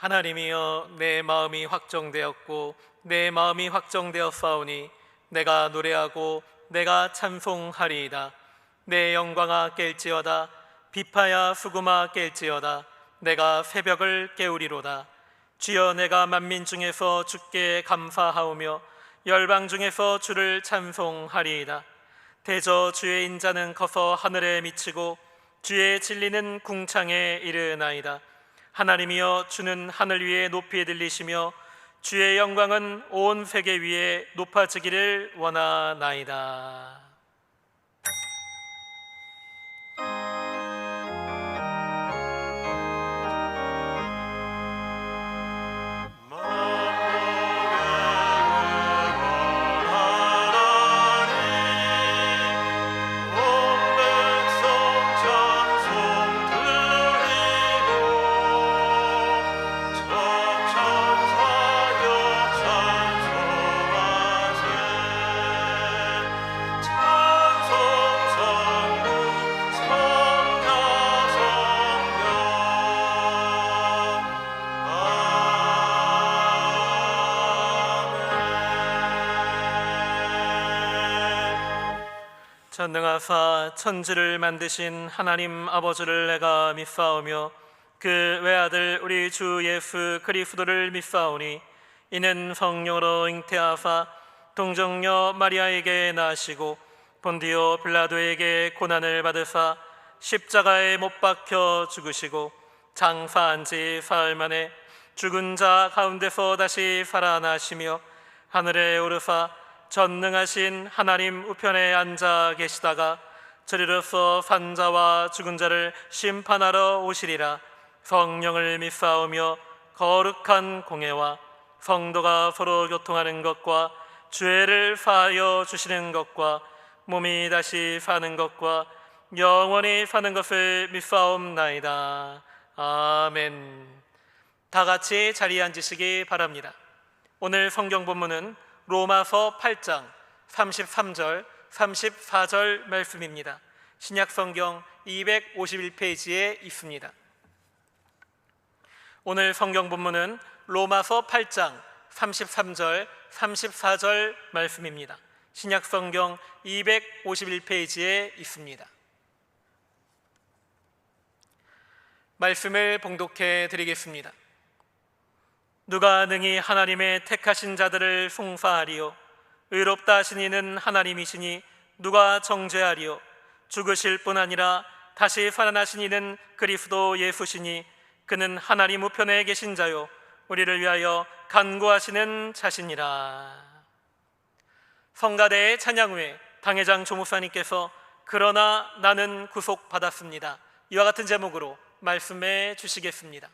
하나님이여, 내 마음이 확정되었고 내 마음이 확정되었사오니 내가 노래하고 내가 찬송하리이다. 내 영광아 깰지어다. 비파야 수금아 깰지어다. 내가 새벽을 깨우리로다. 주여, 내가 만민 중에서 주께 감사하오며 열방 중에서 주를 찬송하리이다. 대저 주의 인자는 커서 하늘에 미치고 주의 진리는 궁창에 이르나이다. 하나님이여, 주는 하늘 위에 높이 들리시며 주의 영광은 온 세계 위에 높아지기를 원하나이다. 전능하사 천지를 만드신 하나님 아버지를 내가 믿사오며 그 외아들 우리 주 예수 그리스도를 믿사오니 이는 성령으로 잉태하사 동정녀 마리아에게 나시고 본디오 빌라도에게 고난을 받으사 십자가에 못 박혀 죽으시고 장사한 지 사흘 만에 죽은 자 가운데서 다시 살아나시며 하늘에 오르사 전능하신 하나님 우편에 앉아 계시다가 저리로서 산자와 죽은 자를 심판하러 오시리라. 성령을 믿사오며 거룩한 공회와 성도가 서로 교통하는 것과 죄를 사하여 주시는 것과 몸이 다시 사는 것과 영원히 사는 것을 믿사옵나이다. 아멘. 다 같이 자리에 앉으시기 바랍니다. 오늘 성경 본문은 로마서 8장 33절 34절 말씀입니다. 신약성경 251페이지에 있습니다. 오늘 성경 본문은 로마서 8장 33절 34절 말씀입니다. 신약성경 251페이지에 있습니다. 말씀을 봉독해 드리겠습니다. 누가 능히 하나님의 택하신 자들을 송사하리요? 의롭다 하신 이는 하나님이시니 누가 정죄하리요? 죽으실 뿐 아니라 다시 살아나신 이는 그리스도 예수시니 그는 하나님 우편에 계신 자요 우리를 위하여 간구하시는 자시니라. 성가대의 찬양 후에 당회장 조목사님께서 그러나 나는 구속받았습니다, 이와 같은 제목으로 말씀해 주시겠습니다.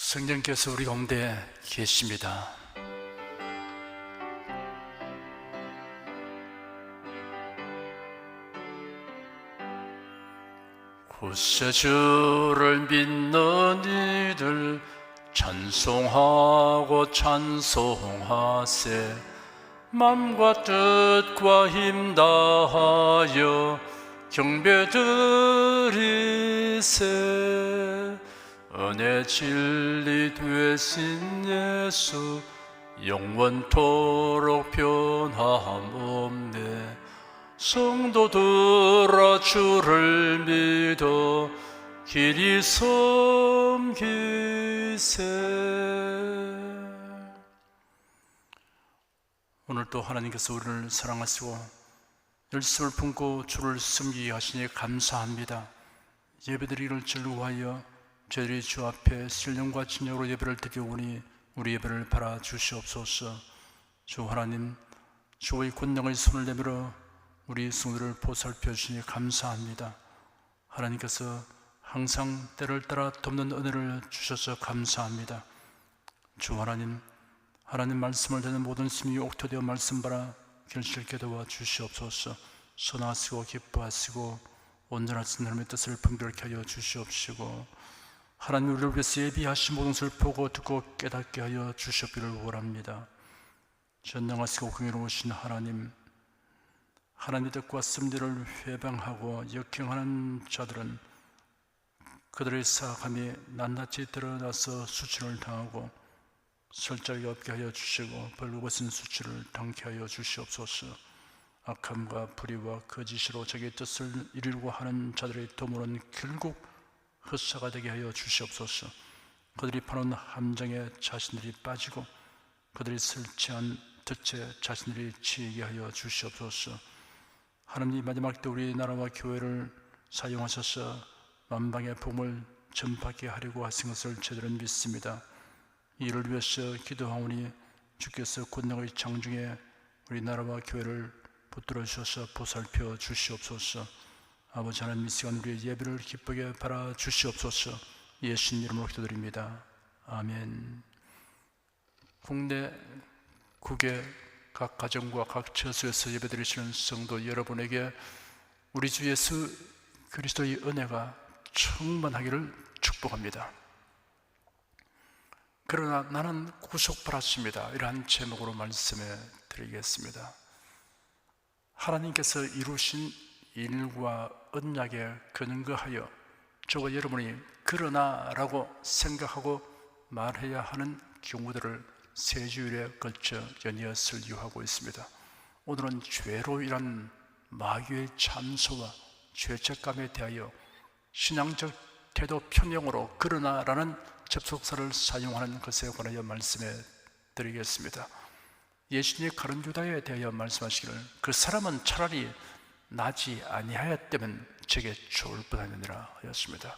성령께서 우리 가운데 계십니다. 구세주를 믿는 이들 찬송하고 찬송하세. 맘과 뜻과 힘 다하여 경배드리세. 은혜 진리 되신 예수 영원토록 변함없네. 성도들아 주를 믿어 길이 섬기세. 오늘도 하나님께서 우리를 사랑하시고 열심을 품고 주를 섬기게 하시니 감사합니다. 예배드리기를 즐거워하여 저희들이 주 앞에 신령과 진정으로 예배를 드리오니 우리 예배를 바라 주시옵소서. 주 하나님, 주의 권능의 손을 내밀어 우리 성도를 보살펴 주시니 감사합니다. 하나님께서 항상 때를 따라 돕는 은혜를 주셔서 감사합니다. 주 하나님, 하나님 말씀을 듣는 모든 심령이 옥토되어 말씀 바라 결실케 도와 주시옵소서. 선하시고 기뻐하시고 온전하신 하나님의 뜻을 분별케 하여 주시옵시고, 하나님 우리를 위해서 예비하신 모든 것을 보고 듣고 깨닫게 하여 주시옵기를 원합니다. 전능하시고 공의로우신 하나님, 하나님의 뜻과 섭리를 회방하고 역행하는 자들은 그들의 사악함이 낱낱이 드러나서 수치를 당하고 설 자리가 없게 하여 주시고 벌거벗은 수치를 당케 하여 주시옵소서. 악함과 불의와 거짓으로 자기의 뜻을 이루려고 하는 자들의 도모는 결국 헛사가 되게 하여 주시옵소서. 그들이 파놓은 함정에 자신들이 빠지고 그들이 설치한 덫에 자신들이 치이게 하여 주시옵소서. 하나님, 마지막 때 우리 나라와 교회를 사용하셔서 만방의 복음을 전파하게 하려고 하신 것을 저들은 믿습니다. 이를 위해서 기도하오니 주께서 권능의 장중에 우리 나라와 교회를 붙들어 주셔서 보살펴 주시옵소서. 아버지 하나님, 이 시간 우리의 예배를 기쁘게 바라 주시옵소서. 예수님 이름으로 기도드립니다. 아멘. 국내 국외 각 가정과 각 처소에서 예배드리시는 성도 여러분에게 우리 주 예수 그리스도의 은혜가 충만하기를 축복합니다. 그러나 나는 구속받았습니다. 이러한 제목으로 말씀해 드리겠습니다. 하나님께서 이루신 일과 언약에 근거하여 저와 여러분이 그러나 라고 생각하고 말해야 하는 경우들을 세 주일에 걸쳐 연이어 설교하고 있습니다. 오늘은 죄로 인한 마귀의 참소와 죄책감에 대하여 신앙적 태도 표명으로 그러나 라는 접속사를 사용하는 것에 관하여 말씀해 드리겠습니다. 예수님이 가룟 유다에 대하여 말씀하시기를 그 사람은 차라리 나지 아니하였다면 제게 좋을 뻔하느니라 하였습니다.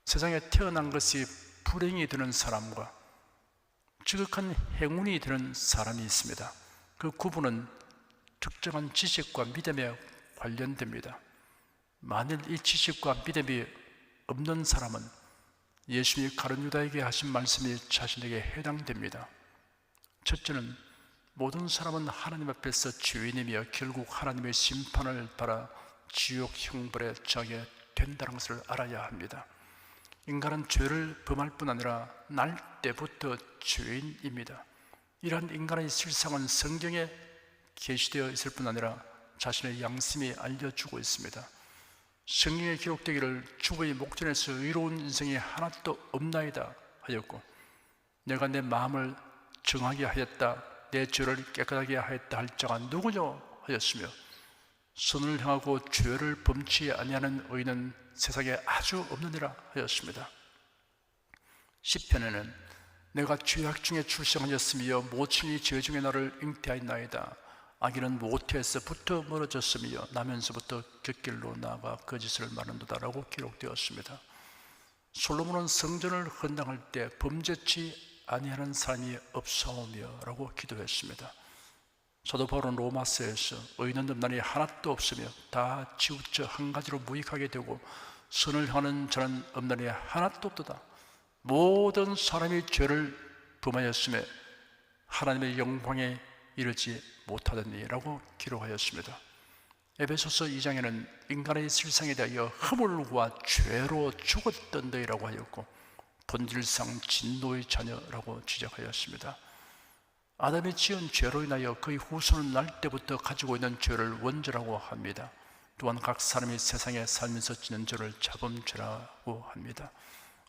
세상에 태어난 것이 불행이 되는 사람과 지극한 행운이 되는 사람이 있습니다. 그 구분은 특정한 지식과 믿음에 관련됩니다. 만일 이 지식과 믿음이 없는 사람은 예수님이 가룟 유다에게 하신 말씀이 자신에게 해당됩니다. 첫째는 모든 사람은 하나님 앞에서 죄인이며 결국 하나님의 심판을 받아 지옥 형벌에 처하게 된다는 것을 알아야 합니다. 인간은 죄를 범할 뿐 아니라 날 때부터 죄인입니다. 이러한 인간의 실상은 성경에 계시되어 있을 뿐 아니라 자신의 양심이 알려주고 있습니다. 성경에 기록되기를 주의 목전에서 의로운 인생이 하나도 없나이다 하였고, 내가 내 마음을 정하게 하였다, 내 죄를 깨끗하게 하였다 할 자가 누구냐 하였으며, 선을 향하고 죄를 범치 아니하는 의인은 세상에 아주 없느니라 하였습니다. 시편에는 내가 죄악 중에 출생하였으며 모친이 죄 중에 나를 잉태하였나이다. 악인은 모태에서부터 멀어졌으며 나면서부터 곁길로 나아가 거짓을 말한도다 라고 기록되었습니다. 솔로몬은 성전을 헌당할 때 범죄치 아니하는 사람이 없사오며 라고 기도했습니다. 사도 바울은 로마서에서 의인은 넘나니 하나도 없으며 다 치우쳐 한 가지로 무익하게 되고 선을 향하는 자는 없나니 하나도 없도다. 모든 사람이 죄를 범하였음에 하나님의 영광에 이르지 못하더니라고 기록하였습니다. 에베소서 2장에는 인간의 실상에 대하여 허물과 죄로 죽었던 너희라고 하였고 본질상 진노의 자녀라고 지적하였습니다. 아담이 지은 죄로 인하여 그의 후손은 날 때부터 가지고 있는 죄를 원죄라고 합니다. 또한 각 사람이 세상에 살면서 지는 죄를 자범죄라고 합니다.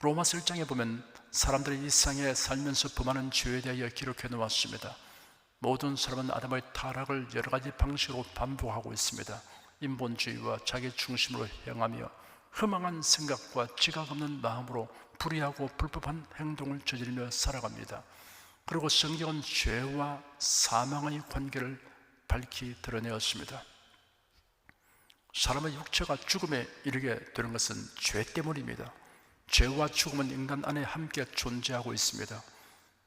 로마서 1장에 보면 사람들이 이 세상에 살면서 범하는 죄에 대하여 기록해 놓았습니다. 모든 사람은 아담의 타락을 여러 가지 방식으로 반복하고 있습니다. 인본주의와 자기 중심으로 행하며 허망한 생각과 지각 없는 마음으로 불의하고 불법한 행동을 저지르며 살아갑니다. 그리고 성경은 죄와 사망의 관계를 밝히 드러내었습니다. 사람의 육체가 죽음에 이르게 되는 것은 죄 때문입니다. 죄와 죽음은 인간 안에 함께 존재하고 있습니다.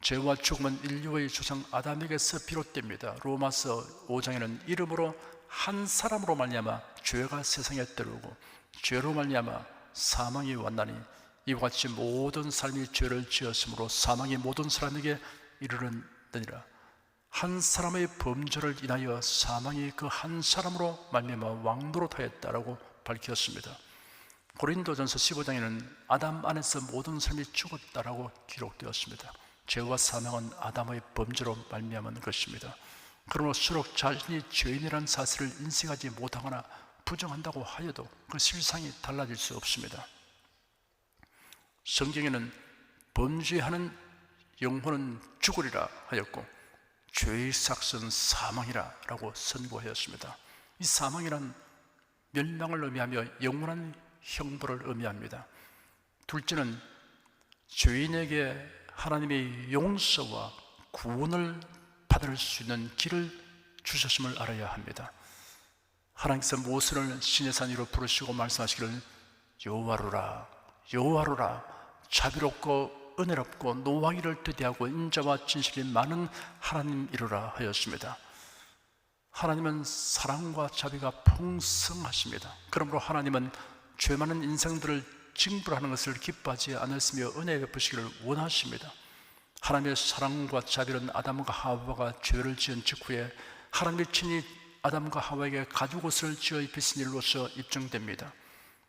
죄와 죽음은 인류의 조상 아담에게서 비롯됩니다. 로마서 5장에는 이름으로 한 사람으로 말미암아 죄가 세상에 들어오고 죄로 말미암아 사망이 왔나니 이와 같이 모든 사람이 죄를 지었으므로 사망이 모든 사람에게 이르렀느니라. 한 사람의 범죄를 인하여 사망이 그 한 사람으로 말미암아 왕노릇하였다라고 밝혔습니다. 고린도전서 15장에는 아담 안에서 모든 사람이 죽었다라고 기록되었습니다. 죄와 사망은 아담의 범죄로 말미암은 것입니다. 그러므로수록 자신이 죄인이라는 사실을 인식하지 못하거나 부정한다고 하여도 그 실상이 달라질 수 없습니다. 성경에는 범죄하는 영혼은 죽으리라 하였고 죄의 삭은 사망이라 라고 선고하였습니다. 이 사망이란 멸망을 의미하며 영원한 형벌을 의미합니다. 둘째는 죄인에게 하나님의 용서와 구원을 받을 수 있는 길을 주셨음을 알아야 합니다. 하나님께서 모세를 시내 산 위로 부르시고 말씀하시기를 여호와로라 여호와로라 자비롭고 은혜롭고 노하기를 더디하고 인자와 진실이 많은 하나님이로라 하였습니다. 하나님은 사랑과 자비가 풍성하십니다. 그러므로 하나님은 죄 많은 인생들을 징벌하는 것을 기뻐하지 않으시며 은혜 베푸시기를 원하십니다. 하나님의 사랑과 자비는 아담과 하와가 죄를 지은 직후에 하나님의 친히 아담과 하와에게 가죽옷을 지어 입히신 일로서 입증됩니다.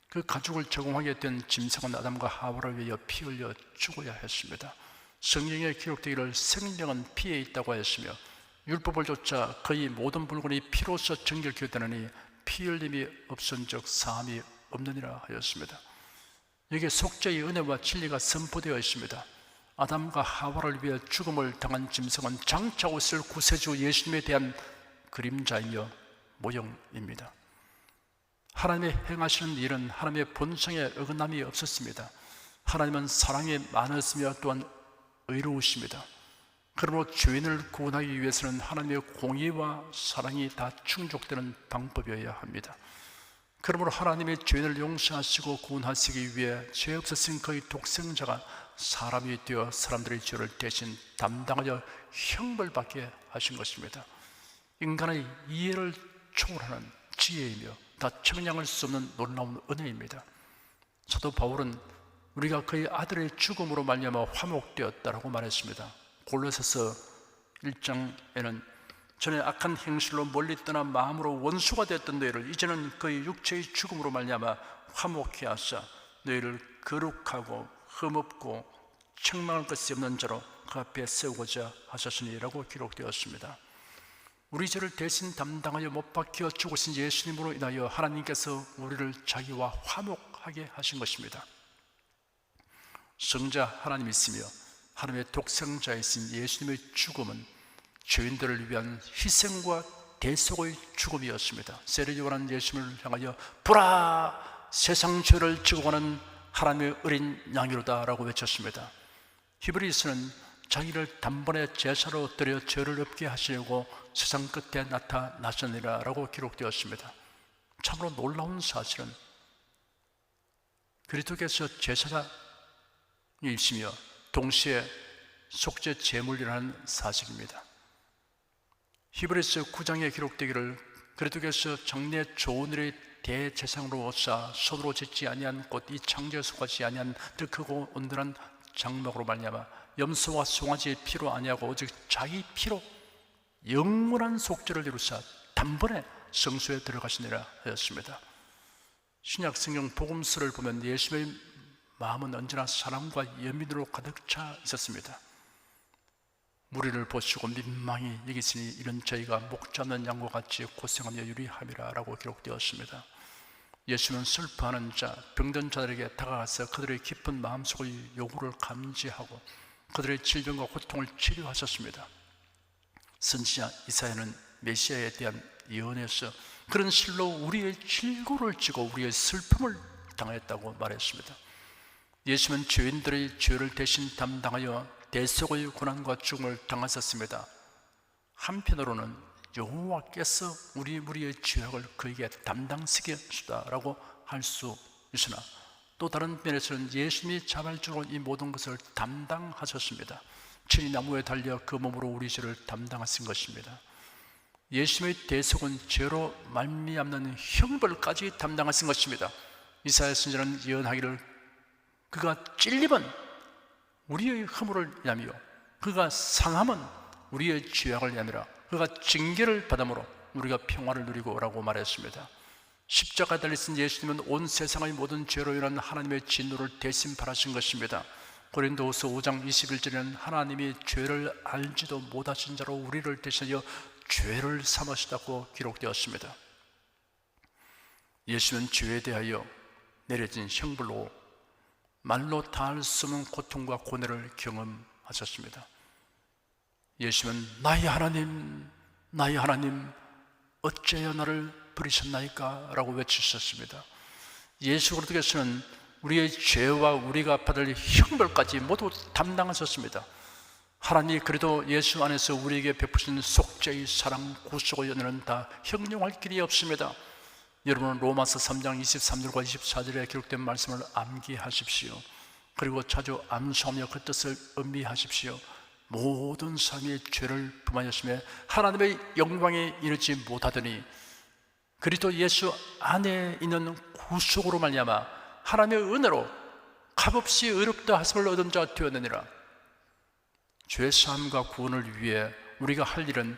그 가죽을 제공하게 된 짐승은 아담과 하와를 위하여 피 흘려 죽어야 했습니다. 성경에 기록되기를 생명은 피에 있다고 하였으며 율법을 좇아 거의 모든 물건이 피로서 정결케 되느니 피 흘림이 없은즉 사함이 없느니라 하였습니다. 여기에 속죄의 은혜와 진리가 선포되어 있습니다. 아담과 하와를 위해 죽음을 당한 짐승은 장차 오실 구세주 예수님에 대한 그림자이며 모형입니다. 하나님의 행하시는 일은 하나님의 본성에 어긋남이 없었습니다. 하나님은 사랑이 많으시며 또한 의로우십니다. 그러므로 죄인을 구원하기 위해서는 하나님의 공의와 사랑이 다 충족되는 방법이어야 합니다. 그러므로 하나님의 죄인을 용서하시고 구원하시기 위해 죄 없으신 그의 독생자가 사람이 되어 사람들의 죄를 대신 담당하여 형벌받게 하신 것입니다. 인간의 이해를 초월하는 지혜이며 다 청량할 수 없는 놀라운 은혜입니다. 사도 바울은 우리가 그의 아들의 죽음으로 말미암아 화목되었다라고 말했습니다. 골로새서 1장에는 전에 악한 행실로 멀리 떠나 마음으로 원수가 되었던 너희를 이제는 그의 육체의 죽음으로 말미암아 화목케 하사 너희를 거룩하고 흠없고 책망할 것이 없는 자로 그 앞에 세우고자 하셨으니라고 기록되었습니다. 우리 죄를 대신 담당하여 못 박혀 죽으신 예수님으로 인하여 하나님께서 우리를 자기와 화목하게 하신 것입니다. 성자 하나님이시며 하나님의 독생자이신 예수님의 죽음은 죄인들을 위한 희생과 대속의 죽음이었습니다. 세례 요한은 예수님을 향하여 보라 세상 죄를 지고 가는 하나님의 어린 양이로다 라고 외쳤습니다. 히브리서는 자기를 단번에 제사로 드려 죄를 없게 하시려고 세상 끝에 나타나셨느니라 라고 기록되었습니다. 참으로 놀라운 사실은 그리스도께서 제사장이시며 동시에 속죄 제물이라는 사실입니다. 히브리서 9장에 기록되기를 그리스도께서 장래 좋은 일의 대제사장으로 오사 손으로 짓지 아니한 곧 이 창조에 속하지 아니한 더 크고 온전한 장막으로 말미암아 염소와 송아지의 피로 아니하고 오직 자기 피로 영원한 속죄를 이루사 단번에 성소에 들어가시니라 하였습니다. 신약 성경 복음서를 보면 예수의 마음은 언제나 사랑과 연민으로 가득 차 있었습니다. 무리를 보시고 민망히 여기시니 이런 저희가 목자 없는 양과 같이 고생하며 유리함이라 라고 기록되었습니다. 예수는 슬퍼하는 자, 병든 자들에게 다가가서 그들의 깊은 마음속의 요구를 감지하고 그들의 질병과 고통을 치료하셨습니다. 선지자 이사야는 메시아에 대한 예언에서 그런 실로 우리의 질고를 지고 우리의 슬픔을 당했다고 말했습니다. 예수는 죄인들의 죄를 대신 담당하여 대속의 고난과 죽음을 당하셨습니다. 한편으로는 여호와께서 우리의 죄악을 그에게 담당시켰다라고 할 수 있으나 또 다른 면에서는 예수님이 자발적으로 이 모든 것을 담당하셨습니다. 친히 나무에 달려 그 몸으로 우리 죄를 담당하신 것입니다. 예수님의 대속은 죄로 말미암는 형벌까지 담당하신 것입니다. 이사야 선지자는 예언하기를 그가 찔림은 우리의 허물을 인하며 그가 상함은 우리의 죄악을 인하미라. 그가 징계를 받음으로 우리가 평화를 누리고 라고 말했습니다. 십자가에 달리신 예수님은 온 세상의 모든 죄로 인한 하나님의 진노를 대신 받으신 것입니다. 고린도후서 5장 21절에는 하나님이 죄를 알지도 못하신 자로 우리를 대신하여 죄를 삼으시다고 기록되었습니다. 예수는 죄에 대하여 내려진 형벌로 말로 다할 수 없는 고통과 고뇌를 경험하셨습니다. 예수는 나의 하나님, 나의 하나님, 어찌하여 나를 버리셨나이까? 라고 외치셨습니다. 예수 그리스도께서는 우리의 죄와 우리가 받을 형벌까지 모두 담당하셨습니다. 하나님이 그래도 예수 안에서 우리에게 베푸신 속죄의 사랑, 구속의 은혜는 다 형용할 길이 없습니다. 여러분은 로마서 3장 23절과 24절에 기록된 말씀을 암기하십시오. 그리고 자주 암송하며 그 뜻을 음미하십시오. 모든 사람이 죄를 범하였으며 하나님의 영광에 이르지 못하더니 그리스도 예수 안에 있는 구속으로 말미암아 하나님의 은혜로 값없이 의롭다 하심을 얻은 자 되었느니라. 죄사함과 구원을 위해 우리가 할 일은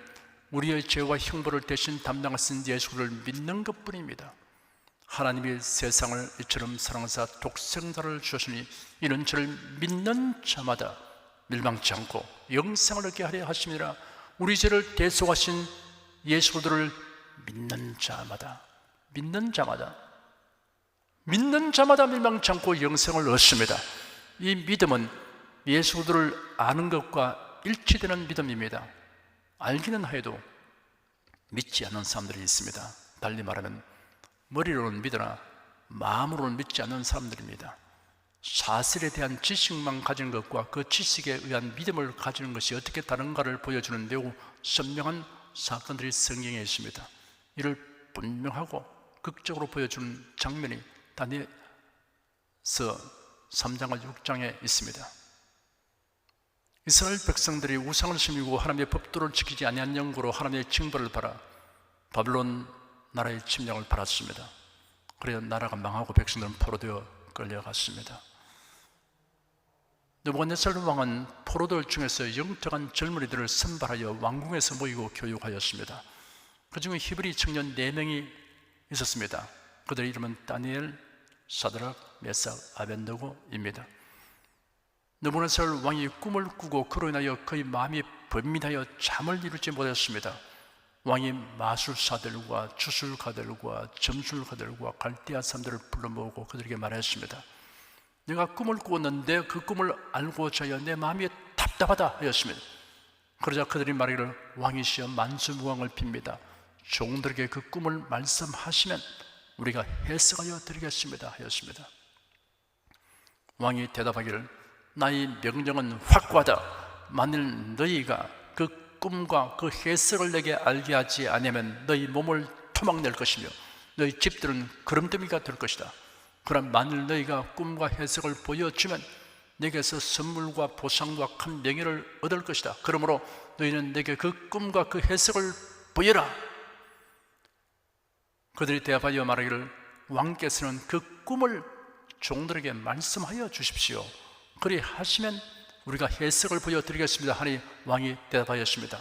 우리의 죄와 형벌을 대신 담당하신 예수를 믿는 것뿐입니다. 하나님이 세상을 이처럼 사랑하사 독생자를 주셨으니 이는 저를 믿는 자마다 멸망치 않고 영생을 얻게 하려 하심이라. 우리 죄를 대속하신 예수를 믿는 자마다 멸망치 않고 영생을 얻습니다. 이 믿음은 예수를 아는 것과 일치되는 믿음입니다. 알기는 해도 믿지 않는 사람들이 있습니다. 달리 말하면 머리로는 믿으나 마음으로는 믿지 않는 사람들입니다. 사실에 대한 지식만 가지는 것과 그 지식에 의한 믿음을 가지는 것이 어떻게 다른가를 보여주는 매우 선명한 사건들이 성경에 있습니다. 이를 분명하고 극적으로 보여주는 장면이 다니엘서 3장과 6장에 있습니다. 이스라엘 백성들이 우상을 섬기고 하나님의 법도를 지키지 아니한 영구로 하나님의 징벌을 받아 바빌론 나라의 침략을 받았습니다. 그래야 나라가 망하고 백성들은 포로되어 끌려갔습니다. 느부갓네살 왕은 포로들 중에서 영특한 젊은이들을 선발하여 왕궁에서 모이고 교육하였습니다. 그 중에 히브리 청년 4명이 있었습니다. 그들의 이름은 다니엘, 사드락, 메삭, 아벤느고입니다. 느부갓네살 왕이 꿈을 꾸고 그로 인하여 그의 마음이 번민하여 잠을 이루지 못했습니다. 왕이 마술사들과 주술가들과 점술가들과 갈대아 사람들을 불러 모으고 그들에게 말했습니다. 내가 꿈을 꾸었는데 그 꿈을 알고자 하여 내 마음이 답답하다 하였습니다. 그러자 그들이 말하기를 왕이시여 만수무강을 빕니다. 종들에게 그 꿈을 말씀하시면 우리가 해석하여 드리겠습니다 하였습니다. 왕이 대답하기를 나의 명령은 확고하다. 만일 너희가 그 꿈과 그 해석을 내게 알게 하지 않으면 너희 몸을 토막낼 것이며 너희 집들은 그름더미가 될 것이다. 그럼 만일 너희가 꿈과 해석을 보여주면 내게서 선물과 보상과 큰 명예를 얻을 것이다. 그러므로 너희는 내게 그 꿈과 그 해석을 보여라. 그들이 대답하여 말하기를 왕께서는 그 꿈을 종들에게 말씀하여 주십시오. 그리 하시면 우리가 해석을 보여드리겠습니다 하니 왕이 대답하였습니다.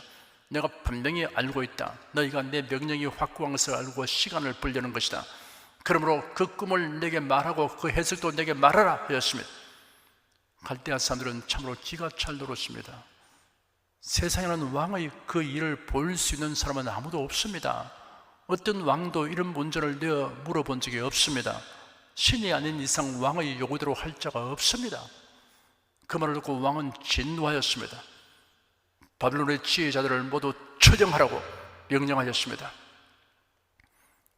내가 분명히 알고 있다. 너희가 내 명령이 확고한 것을 알고 시간을 벌려는 것이다. 그러므로 그 꿈을 내게 말하고 그 해석도 내게 말하라 하였습니다. 갈대아 사람들은 참으로 기가 찰 노릇입니다. 세상에는 왕의 그 일을 볼 수 있는 사람은 아무도 없습니다. 어떤 왕도 이런 문제를 내어 물어본 적이 없습니다. 신이 아닌 이상 왕의 요구대로 할 자가 없습니다. 그 말을 듣고 왕은 진노하였습니다. 바빌론의 지혜자들을 모두 처형하라고 명령하였습니다.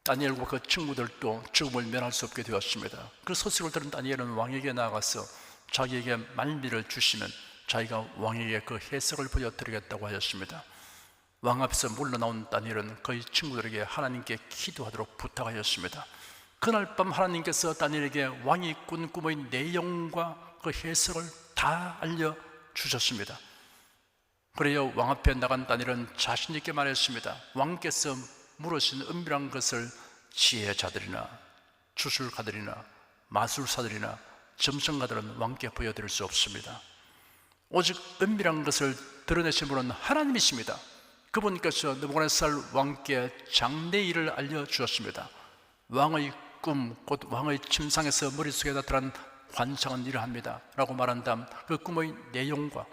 다니엘과 그 친구들도 죽음을 면할 수 없게 되었습니다. 그 소식을 들은 다니엘은 왕에게 나아가서 자기에게 말미를 주시면 자기가 왕에게 그 해석을 보여드리겠다고 하였습니다. 왕 앞에서 물러나온 다니엘은 그의 친구들에게 하나님께 기도하도록 부탁하였습니다. 그날 밤 하나님께서 다니엘에게 왕이 꾼 꿈의 내용과 그 해석을 다 알려주셨습니다. 그래요, 왕 앞에 나간 다니엘은 자신 있게 말했습니다. 왕께서 물으신 은밀한 것을 지혜자들이나 주술가들이나 마술사들이나 점성가들은 왕께 보여드릴 수 없습니다. 오직 은밀한 것을 드러내신 분은 하나님이십니다. 그분께서 느부갓네살 왕께 장래일을 알려주었습니다. 왕의 꿈, 곧 왕의 침상에서 머릿속에 나타난 환상은 이러합니다 라고 말한 다음 그 꿈의 내용과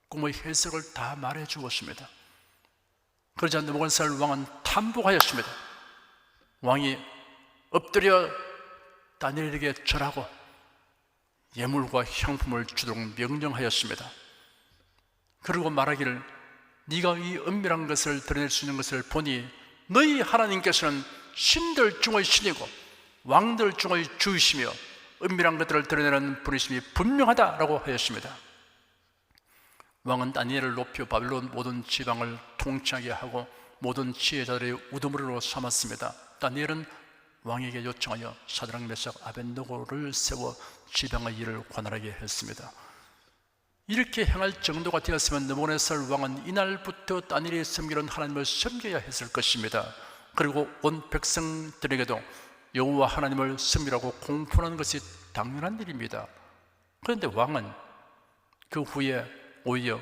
꿈의 해석을 다 말해 주었습니다. 그러자 느부갓네살 왕은 탐복하였습니다. 왕이 엎드려 다니엘에게 절하고 예물과 향품을 주도록 명령하였습니다. 그리고 말하기를 네가 이 은밀한 것을 드러낼 수 있는 것을 보니 너희 하나님께서는 신들 중의 신이고 왕들 중의 주이시며 은밀한 것들을 드러내는 분이심이 분명하다라고 하였습니다. 왕은 다니엘을 높여 바빌론 모든 지방을 통치하게 하고 모든 지혜자들의 우두머리로 삼았습니다. 다니엘은 왕에게 요청하여 사드락 메삭 아벳느고를 세워 지방의 일을 관할하게 했습니다. 이렇게 행할 정도가 되었으면 느부갓네살 왕은 이날부터 다니엘이 섬기는 하나님을 섬겨야 했을 것입니다. 그리고 온 백성들에게도 여호와 하나님을 섬기라고 공포하는 것이 당연한 일입니다. 그런데 왕은 그 후에 오히려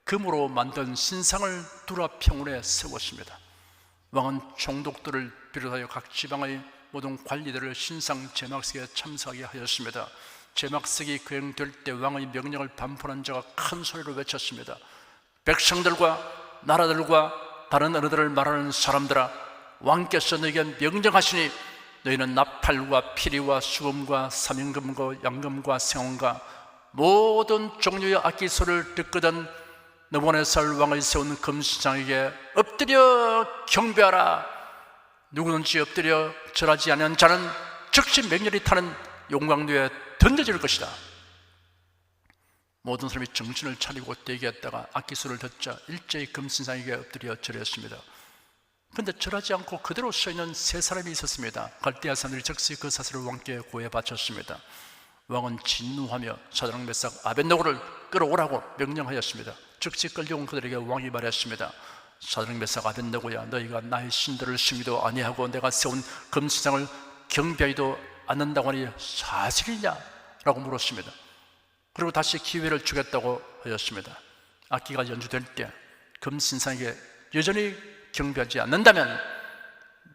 금으로 만든 신상을 두라 평원에 세웠습니다. 왕은 총독들을 비롯하여 각 지방의 모든 관리들을 신상 제막식에 참석하게 하였습니다. 제막식이 거행될 때 왕의 명령을 반포한 자가 큰 소리로 외쳤습니다. 백성들과 나라들과 다른 언어들을 말하는 사람들아, 왕께서 너에게 명령하시니 너희는 나팔과 피리와 수금과 사명금과 양금과 생원과 모든 종류의 악기 소리를 듣거든 느부갓네살 왕의 세운 금신상에게 엎드려 경배하라. 누구든지 엎드려 절하지 않은 자는 즉시 맹렬히 타는 용광로에 던져질 것이다. 모든 사람이 정신을 차리고 대기했다가 악기 소리를 듣자 일제히 금신상에게 엎드려 절했습니다. 그런데 절하지 않고 그대로 서 있는 세 사람이 있었습니다. 갈대아 사람들이 즉시 그 사실을 왕께 고해 바쳤습니다. 왕은 진노하며 사드락 메삭 아벳느고를 끌어오라고 명령하였습니다. 즉시 끌려온 그들에게 왕이 말했습니다. 사드락 메삭 아벳느고야, 너희가 나의 신들을 섬기도 아니하고 내가 세운 금신상을 경배하지도 않는다고 하니 사실이냐? 라고 물었습니다. 그리고 다시 기회를 주겠다고 하였습니다. 악기가 연주될 때 금신상에게 여전히 경배하지 않는다면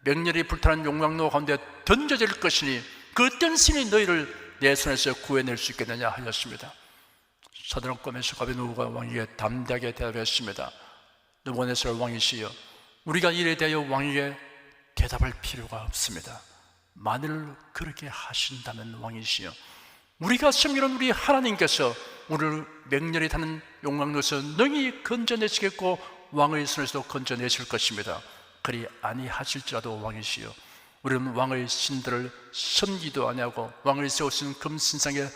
맹렬히 불타는 용광로 가운데 던져질 것이니 그 어떤 신이 너희를 내 손에서 구해낼 수 있겠느냐 하였습니다. 사드락과 메삭 아벳느고가 왕에게 담대하게 대답했습니다. 느부갓네살 왕이시여, 우리가 이에 대하여 왕에게 대답할 필요가 없습니다. 만일 그렇게 하신다면 왕이시여, 우리가 섬기는 우리 하나님께서 우리를 맹렬히 타는 용광로에서 능히 건져내시겠고 왕의 손에서도 건져내실 것입니다. 그리 아니하실지라도 왕이시여, 우리는 왕의 신들을 섬기도 아니하고 왕을 세우신 금신상에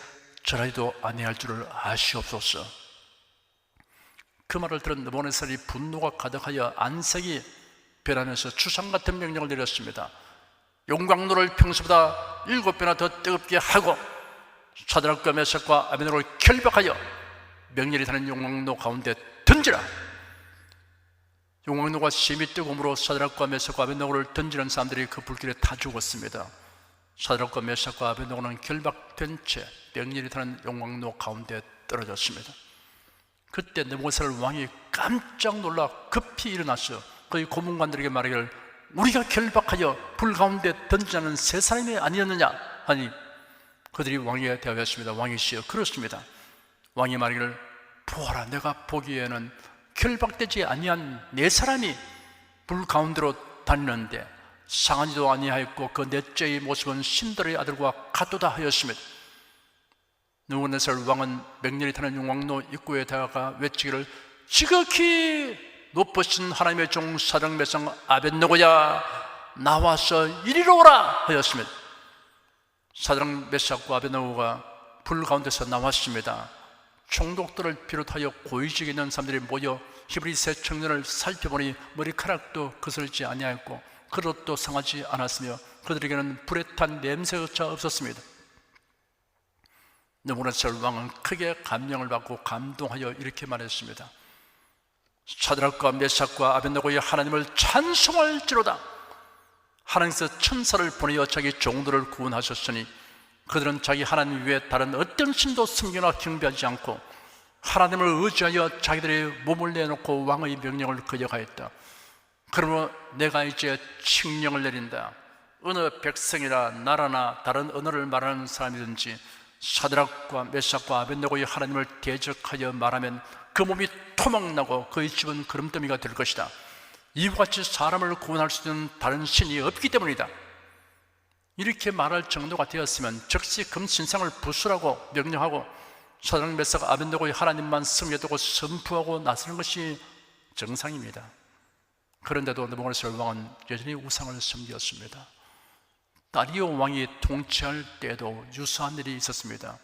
절하지도 아니할 줄을 아시옵소서. 그 말을 들은 느부갓네살이 분노가 가득하여 안색이 변하면서 추상 같은 명령을 내렸습니다. 용광로를 평소보다 7배나 더 뜨겁게 하고 사드락과 메삭과 아벳느고를 결박하여 맹렬히 타는 용광로 가운데 던지라. 용광로가 심히 뜨거움으로 사드락과 메삭과 아벳느고를 던지는 사람들이 그 불길에 다 죽었습니다. 사드락과 메삭과 아벳네고는 결박된 채 맹렬히 타는 용광로 가운데 떨어졌습니다. 그때 느부갓네살 왕이 깜짝 놀라 급히 일어나서 그의 고문관들에게 말하기를 우리가 결박하여 불 가운데 던지자는 세 사람이 아니었느냐 하니 그들이 왕에게 대답했습니다. 왕이시여 그렇습니다. 왕이 말하기를 보아라, 내가 보기에는 결박되지 아니한 네 사람이 불 가운데로 다니는데 상하지도 아니하였고 그 넷째의 모습은 신들의 아들과 같도다 하였습니다. 느부갓네살 왕은 맹렬히 타는 용광로 입구에 다가가 외치기를 지극히 높으신 하나님의 종 사드락 메삭 아벳네고야 나와서 이리로 오라 하였습니다. 사드락 메삭과 아벳네고가 불 가운데서 나왔습니다. 총독들을 비롯하여 고위직에 있는 사람들이 모여 히브리 세 청년을 살펴보니 머리카락도 거슬지 아니하였고 그릇도 상하지 않았으며 그들에게는 불에 탄 냄새조차 없었습니다. 느부갓네살 왕은 크게 감명을 받고 감동하여 이렇게 말했습니다. 사드락과 메삭과 아벳네고의 하나님을 찬송할지로다. 하나님께서 천사를 보내어 자기 종들을 구원하셨으니 그들은 자기 하나님 외에 다른 어떤 신도 섬기나 경배하지 않고 하나님을 의지하여 자기들의 몸을 내놓고 왕의 명령을 거역하였다. 그러므로 내가 이제 칙령을 내린다. 어느 백성이나 나라나 다른 언어를 말하는 사람이든지 사드락과 메삭과 아벳네고의 하나님을 대적하여 말하면 그 몸이 토막나고 그의 집은 그름더미가 될 것이다. 이와 같이 사람을 구원할 수 있는 다른 신이 없기 때문이다. 이렇게 말할 정도가 되었으면 즉시 금신상을 부수라고 명령하고 사드락 메삭 아벳네고의 하나님만 섬겨두고 선포하고 나서는 것이 정상입니다. 그런데도 느부갓네살 왕은 여전히 우상을 섬겼습니다. 다리오 왕이 통치할 때에도 유사한 일이 있었습니다.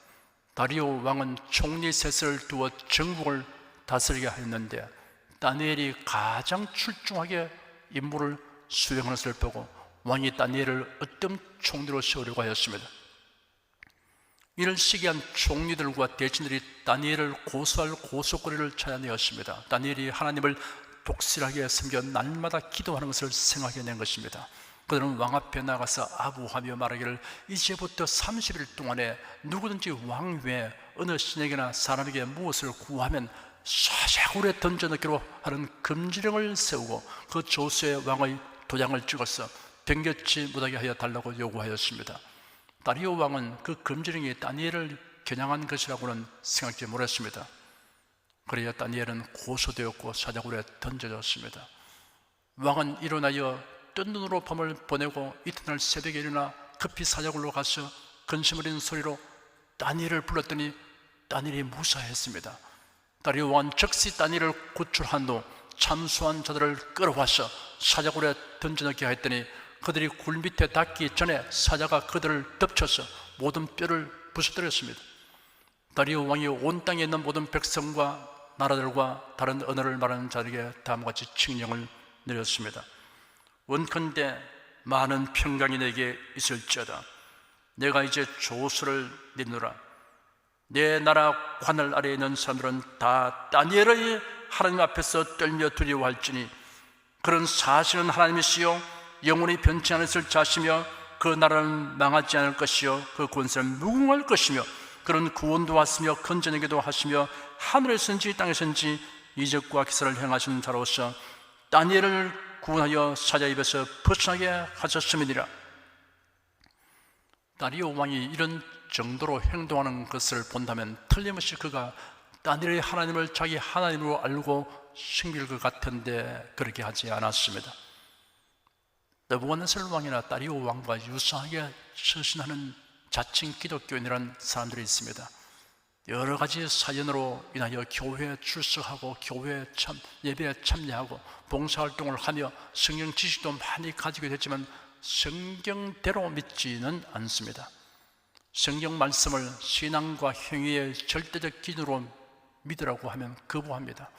다리오 왕은 총리 셋을 두어 정국을 다스리게 하였는데 다니엘이 가장 출중하게 임무를 수행하는 것을 보고 왕이 다니엘을 어떤 총리로 세우려고 하였습니다. 이를 시기한 총리들과 대신들이 다니엘을 고소할 고소거리를 찾아내었습니다. 다니엘이 하나님을 독실하게 섬겨 날마다 기도하는 것을 생각해낸 것입니다. 그들은 왕 앞에 나가서 아부하며 말하기를 이제부터 30일 동안에 누구든지 왕 외에 어느 신에게나 사람에게 무엇을 구하면 사자굴에 던져넣기로 하는 금지령을 세우고 그 조서에 왕의 도장을 찍어서 변개치 못하게 하여 달라고 요구하였습니다. 다리오 왕은 그 금지령이 다니엘을 겨냥한 것이라고는 생각지 못했습니다. 그래야 다니엘은 고소되었고 사자굴에 던져졌습니다. 왕은 일어나여 뜬 눈으로 밤을 보내고 이튿날 새벽에 일어나 급히 사자굴로 가서 근심 어린 소리로 다니엘을 불렀더니 다니엘이 무사했습니다. 다리오 왕은 즉시 다니엘을 구출한 후 참수한 자들을 끌어와서 사자굴에 던져넣게 했더니 그들이 굴 밑에 닿기 전에 사자가 그들을 덮쳐서 모든 뼈를 부서뜨렸습니다. 다리오 왕이 온 땅에 있는 모든 백성과 나라들과 다른 언어를 말하는 자에게 다음과 같이 칙령을 내렸습니다. 원컨대 많은 평강이 내게 있을지어다. 내가 이제 조서를 내노라. 내 나라 관할 아래에 있는 사람들은 다 다니엘의 하나님 앞에서 떨며 두려워할지니 그런 사실은 하나님이시요 영원히 변치 않으실 자시며 그 나라는 망하지 않을 것이요 그 권세는 무궁할 것이며 그런 구원도 하시며 건져내기도 하시며 하늘에선지 땅에선지 이적과 기사를 행하시는 자로서 다니엘을 구원하여 사자 입에서 벗어나게 하셨음이니라. 다리오 왕이 이런 정도로 행동하는 것을 본다면 틀림없이 그가 다니엘의 하나님을 자기 하나님으로 알고 섬길 것 같은데 그렇게 하지 않았습니다. 느부갓네살 왕이나 다리오 왕과 유사하게 처신하는 자칭 기독교인이라는 사람들이 있습니다. 여러 가지 사연으로 인하여 교회에 출석하고 교회 예배에 참여하고 봉사활동을 하며 성경 지식도 많이 가지게 됐지만 성경대로 믿지는 않습니다. 성경 말씀을 신앙과 행위의 절대적 기준으로 믿으라고 하면 거부합니다.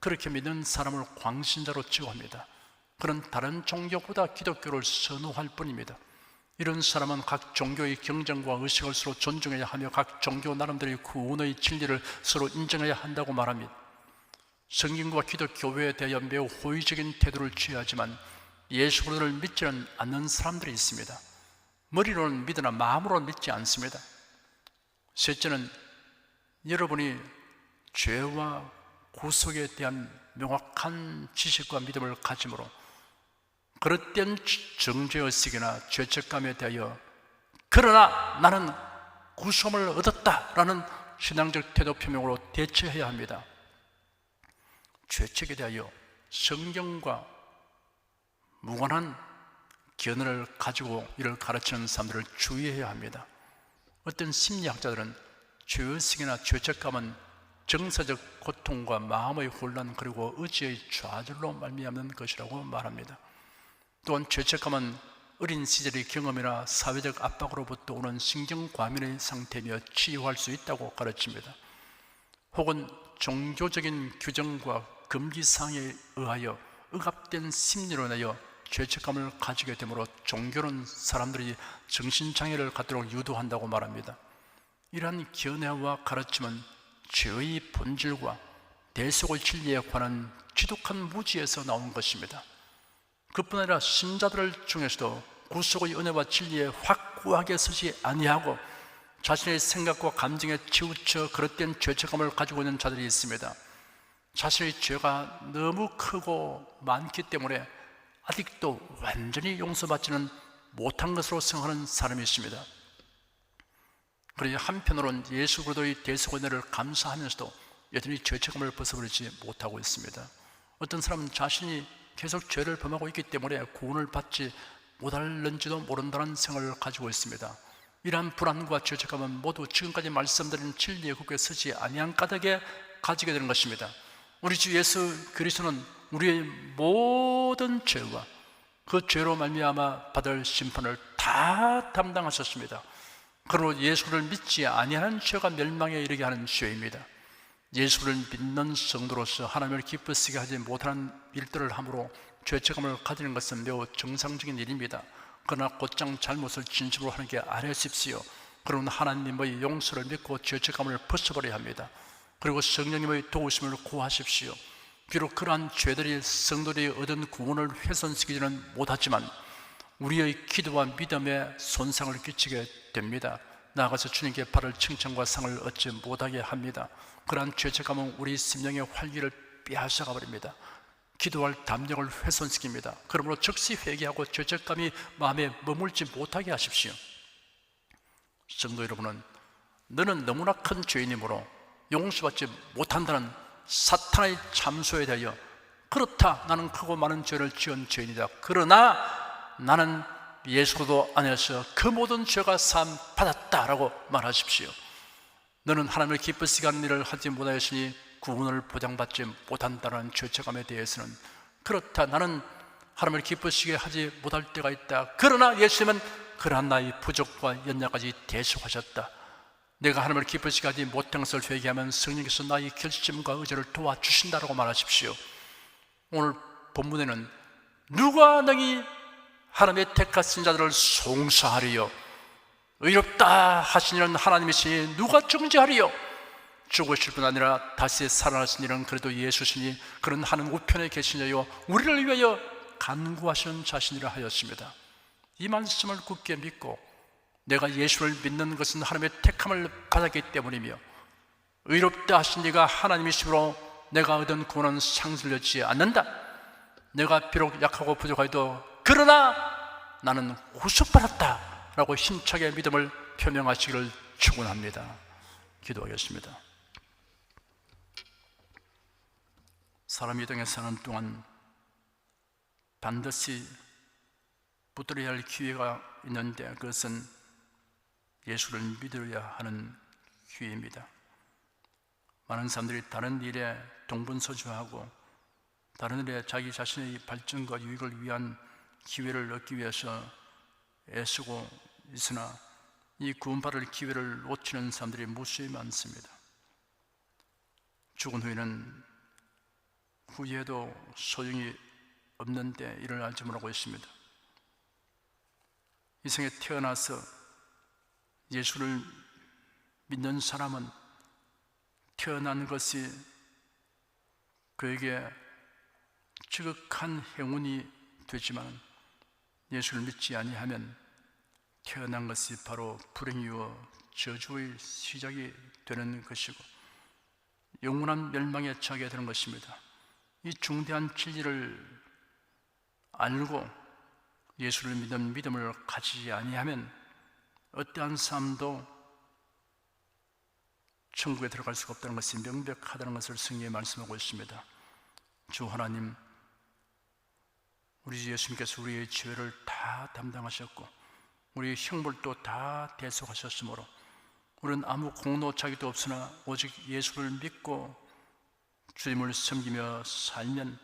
그렇게 믿는 사람을 광신자로 취급합니다. 그런 다른 종교보다 기독교를 선호할 뿐입니다. 이런 사람은 각 종교의 경전과 의식을 서로 존중해야 하며 각 종교 나름대로의 구원의 진리를 서로 인정해야 한다고 말합니다. 성경과 기독교회에 대하여 매우 호의적인 태도를 취하지만 예수 그리스도를 믿지는 않는 사람들이 있습니다. 머리로는 믿으나 마음으로는 믿지 않습니다. 셋째는 여러분이 죄와 구속에 대한 명확한 지식과 믿음을 가짐으로 그릇된 정죄의식이나 죄책감에 대하여 그러나 나는 구속을 얻었다라는 신앙적 태도 표명으로 대처해야 합니다. 죄책에 대하여 성경과 무관한 견해를 가지고 이를 가르치는 사람들을 주의해야 합니다. 어떤 심리학자들은 죄의식이나 죄책감은 정서적 고통과 마음의 혼란 그리고 의지의 좌절로 말미암는 것이라고 말합니다. 또한 죄책감은 어린 시절의 경험이나 사회적 압박으로부터 오는 신경과민의 상태며 치유할 수 있다고 가르칩니다. 혹은 종교적인 규정과 금기사항에 의하여 억압된 심리로 인하여 죄책감을 가지게 되므로 종교는 사람들이 정신장애를 갖도록 유도한다고 말합니다. 이러한 견해와 가르침은 죄의 본질과 대속의 진리에 관한 지독한 무지에서 나온 것입니다. 그뿐 아니라 신자들 중에서도 구속의 은혜와 진리에 확고하게 서지 아니하고 자신의 생각과 감정에 치우쳐 그릇된 죄책감을 가지고 있는 자들이 있습니다. 자신의 죄가 너무 크고 많기 때문에 아직도 완전히 용서받지는 못한 것으로 생각하는 사람이 있습니다. 그러나 한편으로는 예수 그리스도의 대속의 은혜를 감사하면서도 여전히 죄책감을 벗어버리지 못하고 있습니다. 어떤 사람은 자신이 계속 죄를 범하고 있기 때문에 구원을 받지 못할는지도 모른다는 생각을 가지고 있습니다. 이러한 불안과 죄책감은 모두 지금까지 말씀드린 진리에 굳게 서지 아니한 까닭에 가지게 되는 것입니다. 우리 주 예수 그리스도는 우리의 모든 죄와 그 죄로 말미암아 받을 심판을 다 담당하셨습니다. 그러므로 예수를 믿지 아니하는 죄가 멸망에 이르게 하는 죄입니다. 예수를 믿는 성도로서 하나님을 기쁘시게 하지 못하는 일들을 함으로 죄책감을 가지는 것은 매우 정상적인 일입니다. 그러나 곧장 잘못을 진심으로 하는 게 아니십시오. 그러면 하나님의 용서를 믿고 죄책감을 벗어버려야 합니다. 그리고 성령님의 도우심을 구하십시오. 비록 그러한 죄들이 성도들이 얻은 구원을 훼손시키지는 못하지만 우리의 기도와 믿음에 손상을 끼치게 됩니다. 나아가서 주님께 받을 칭찬과 상을 얻지 못하게 합니다. 그러한 죄책감은 우리 심령의 활기를 빼앗아가 버립니다. 기도할 담력을 훼손시킵니다. 그러므로 즉시 회개하고 죄책감이 마음에 머물지 못하게 하십시오. 성도 여러분은 너는 너무나 큰 죄인이므로 용서받지 못한다는 사탄의 참소에 대하여 그렇다, 나는 크고 많은 죄를 지은 죄인이다. 그러나 나는 예수도 안에서 그 모든 죄가 사함 받았다라고 말하십시오. 너는 하나님을 기쁘시게 하는 일을 하지 못하였으니 구원을 보장받지 못한다는 죄책감에 대해서는 그렇다, 나는 하나님을 기쁘시게 하지 못할 때가 있다. 그러나 예수님은 그러한 나의 부족과 연약까지 대속하셨다. 내가 하나님을 기쁘시게 하지 못한 것을 회개하면 성령께서 나의 결심과 의지를 도와주신다라고 말하십시오. 오늘 본문에는 누가 너희 하나님의 택하신 자들을 송사하리요, 의롭다 하시는 하나님이시니 누가 정죄하리요? 죽으실 뿐 아니라 다시 살아나신 이는 그래도 예수시니 그런 하나님 우편에 계신 자요 우리를 위하여 간구하시는 자신이라 하였습니다. 이 말씀을 굳게 믿고 내가 예수를 믿는 것은 하나님의 택함을 받았기 때문이며 의롭다 하신 이가 하나님이시므로 내가 얻은 구원은 상실되지 않는다. 내가 비록 약하고 부족하여도 그러나 나는 구속받았다 라고 힘차게 믿음을 표명하시기를 축원합니다. 기도하겠습니다. 사람이 이 땅에 사는 동안 반드시 붙들어야 할 기회가 있는데 그것은 예수를 믿어야 하는 기회입니다. 많은 사람들이 다른 일에 동분서주하고 다른 일에 자기 자신의 발전과 유익을 위한 기회를 얻기 위해서 애쓰고 있으나 이 구원받을 기회를 놓치는 사람들이 무수히 많습니다. 죽은 후에는 후회도 소용이 없는데 이를 알지 못하고 있습니다. 이 생에 태어나서 예수를 믿는 사람은 태어난 것이 그에게 지극한 행운이 되지만 예수를 믿지 아니하면 태어난 것이 바로 불행이요 저주의 시작이 되는 것이고 영원한 멸망에 처하게 되는 것입니다. 이 중대한 진리를 알고 예수를 믿는 믿음을 가지지 아니하면 어떠한 삶도 천국에 들어갈 수가 없다는 것이 명백하다는 것을 성경에 말씀하고 있습니다. 주 하나님, 우리 주 예수님께서 우리의 죄를 다 담당하셨고 우리의 형벌도 다 대속하셨으므로 우리는 아무 공로 자기도 없으나 오직 예수를 믿고 주님을 섬기며 살면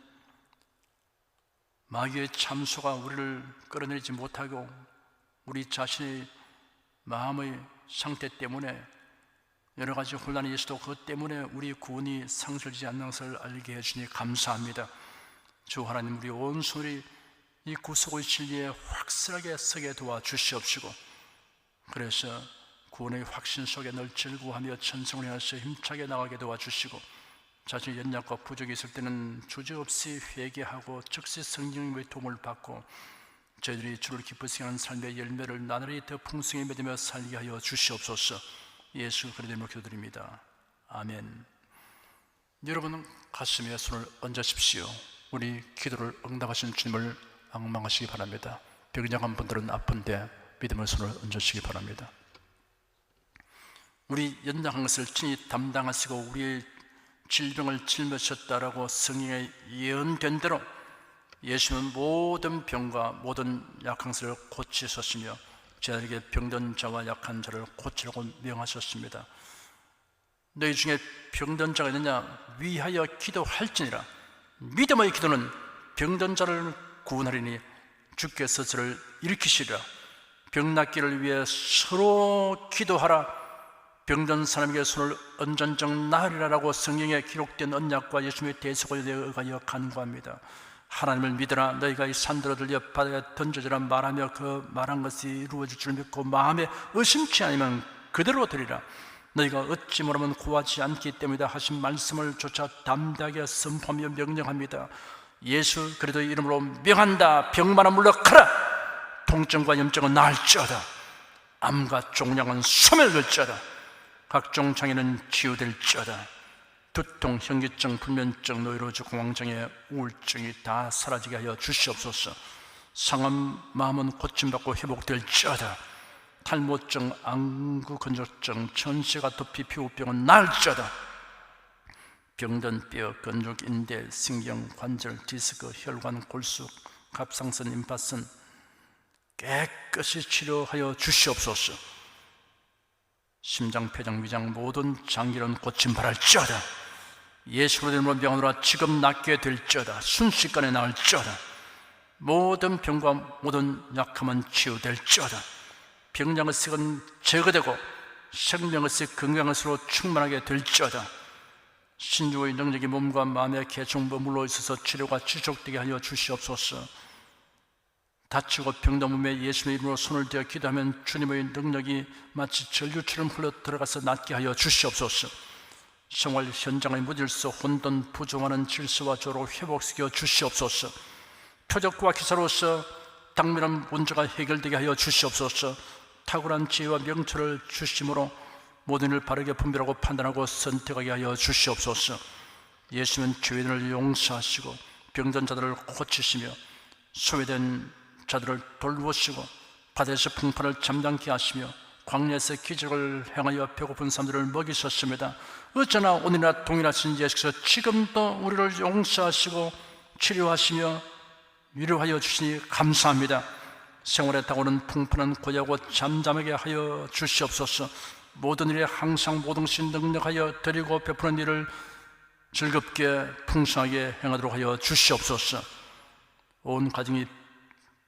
마귀의 참소가 우리를 끌어내리지 못하고 우리 자신의 마음의 상태 때문에 여러 가지 혼란이 있어도 그것 때문에 우리 구원이 상설되지 않는 것을 알게 해주니 감사합니다. 주 하나님, 우리 온 손이 이 구속의 진리에 확실하게 서게 도와주시옵시고 그래서 구원의 확신 속에 늘 즐거워하며 천성을 향해서 힘차게 나가게 도와주시고 자신의 연약과 부족이 있을 때는 주저없이 회개하고 즉시 성령님의 도움을 받고 저희들이 주를 기쁘시게 하는 삶의 열매를 나날이 더 풍성히 맺으며 살게 하여 주시옵소서. 예수 그리스도의 이름으로 기도드립니다. 아멘. 여러분은 가슴에 손을 얹으십시오. 우리 기도를 응답하신 주님을 앙망하시기 바랍니다. 병이 약한 분들은 아픈데 믿음의 손을 얹으시기 바랍니다. 우리 연약한 것을 친히 담당하시고 우리의 질병을 짊어졌다라고 성경에 예언된 대로 예수는 모든 병과 모든 약한 것을 고치셨으며 저에게 병든 자와 약한 자를 고치라고 명하셨습니다. 너희 중에 병든 자가 있느냐? 위하여 기도할지니라. 믿음의 기도는 병든 자를 구원하리니 주께서 저를 일으키시리라. 병 낫기를 위해 서로 기도하라. 병든 사람에게 손을 얹은즉 나으리라라고 성경에 기록된 언약과 예수님의 대속에 의하여 간구합니다. 하나님을 믿으라. 너희가 이 산들어 들려 바다에 던져지라 말하며 그 말한 것이 이루어질 줄 믿고 마음에 의심치 않으면 그대로 되리라. 너희가 어찌 모르면 구하지 않기 때문이다 하신 말씀을 조차 담대하게 선포하며 명령합니다. 예수 그리스도의 이름으로 명한다. 병마나 물러가라. 통증과 염증은 나을지어다. 암과 종양은 소멸될지어다. 각종 장애는 치유될지어다. 두통, 현기증, 불면증, 노이로즈, 공황장애, 우울증이 다 사라지게 하여 주시옵소서. 상한 마음은 고침받고 회복될지어다. 탈모증, 안구 건조증, 천식, 아토피, 피부병은 나을지어다. 병든 뼈, 근육, 인대, 신경, 관절, 디스크, 혈관, 골수, 갑상선, 임파선 깨끗이 치료하여 주시옵소서. 심장, 폐장, 위장 모든 장기는 고침바랄지어다. 예수로 이름으로 명하노라. 지금 낫게 될지어다. 순식간에 나을지어다. 모든 병과 모든 약함은 치유될지어다. 병량의 색은 제거되고 생명의 색, 건강의 색으로 충만하게 될지어다. 신주의 능력이 몸과 마음에 계속 머물러 있어서 치료가 지속되게 하여 주시옵소서. 다치고 병든 몸에 예수님의 이름으로 손을 대어 기도하면 주님의 능력이 마치 전류처럼 흘러 들어가서 낫게 하여 주시옵소서. 생활 현장의 무질서, 혼돈, 부정하는 질서와 조로 회복시켜 주시옵소서. 표적과 기사로서 당면한 문제가 해결되게 하여 주시옵소서. 탁월한 지혜와 명철을 주심으로 모든 일을 바르게 분별하고 판단하고 선택하게 하여 주시옵소서. 예수님은 죄인을 용서하시고 병든 자들을 고치시며 소외된 자들을 돌보시고 바다에서 풍파를 잠잠케 하시며 광야에서 기적을 행하여 배고픈 사람들을 먹이셨습니다. 어쩌나 오늘이나 동일하신 예수께서 지금도 우리를 용서하시고 치료하시며 위로하여 주시니 감사합니다. 생활에 다가오는 풍파는 고요하고 잠잠하게 하여 주시옵소서. 모든 일에 항상 모든 것이 능력하여 드리고 베푸는 일을 즐겁게 풍성하게 행하도록 하여 주시옵소서. 온 가정이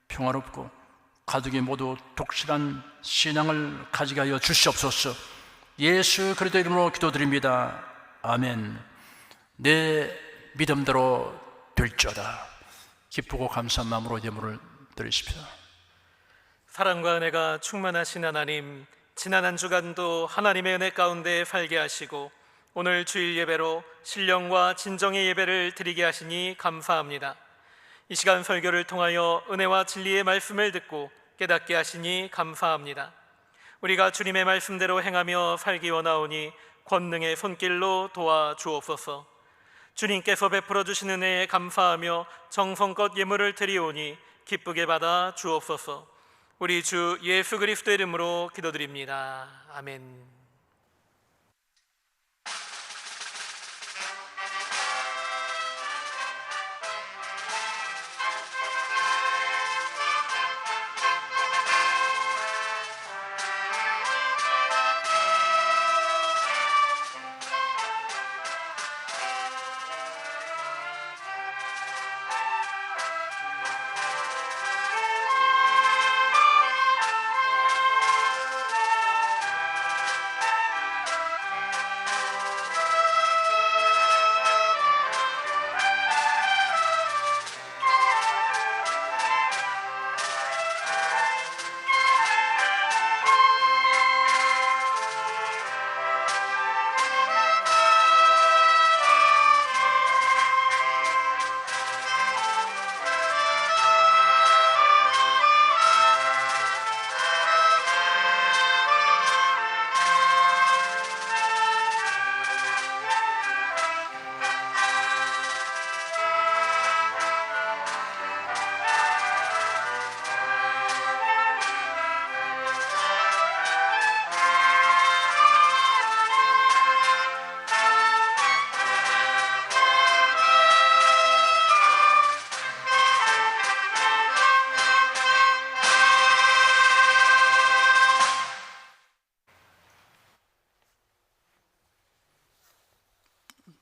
평화롭고 가족이 모두 독실한 신앙을 가지게 하여 주시옵소서. 예수 그리스도 이름으로 기도드립니다. 아멘. 내 믿음대로 될지어다. 기쁘고 감사한 마음으로 예물을 드리십시오. 사랑과 은혜가 충만하신 하나님, 지난 한 주간도 하나님의 은혜 가운데 살게 하시고 오늘 주일 예배로 신령과 진정의 예배를 드리게 하시니 감사합니다. 이 시간 설교를 통하여 은혜와 진리의 말씀을 듣고 깨닫게 하시니 감사합니다. 우리가 주님의 말씀대로 행하며 살기 원하오니 권능의 손길로 도와주옵소서. 주님께서 베풀어 주신 은혜에 감사하며 정성껏 예물을 드리오니 기쁘게 받아 주옵소서. 우리 주 예수 그리스도 이름으로 기도드립니다. 아멘.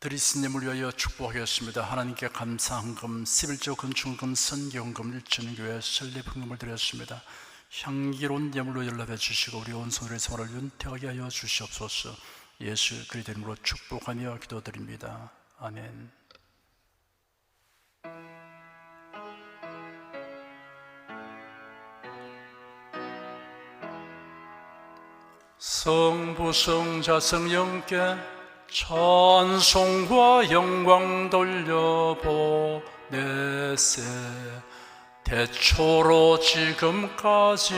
드리신 예물 위하여 축복하겠습니다. 하나님께 감사한금 11조 건축금 선교헌금 일천교회 설립헌금을 드렸습니다. 향기로운 예물로 연락해 주시고 우리 온 손으로의 생활을 윤택하게 하여 주시옵소서. 예수 그리스도 이름으로 축복하며 기도드립니다. 아멘. 성부 성자 성령께 찬송과 영광 돌려보내세. 태초로 지금까지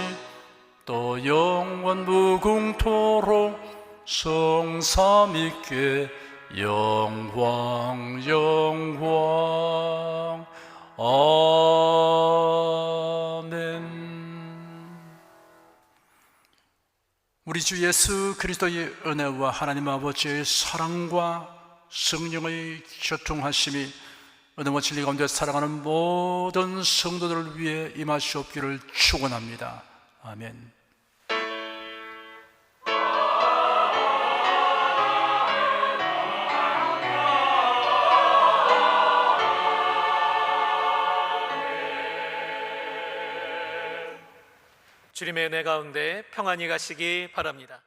또 영원 무궁토록 성삼위께 영광 영광. 아멘. 우리 주 예수 그리스도의 은혜와 하나님 아버지의 사랑과 성령의 교통하심이 은혜와 진리 가운데 살아가는 모든 성도들을 위해 임하시옵기를 축원합니다. 아멘. 주님의 은혜 가운데 평안히 가시기 바랍니다.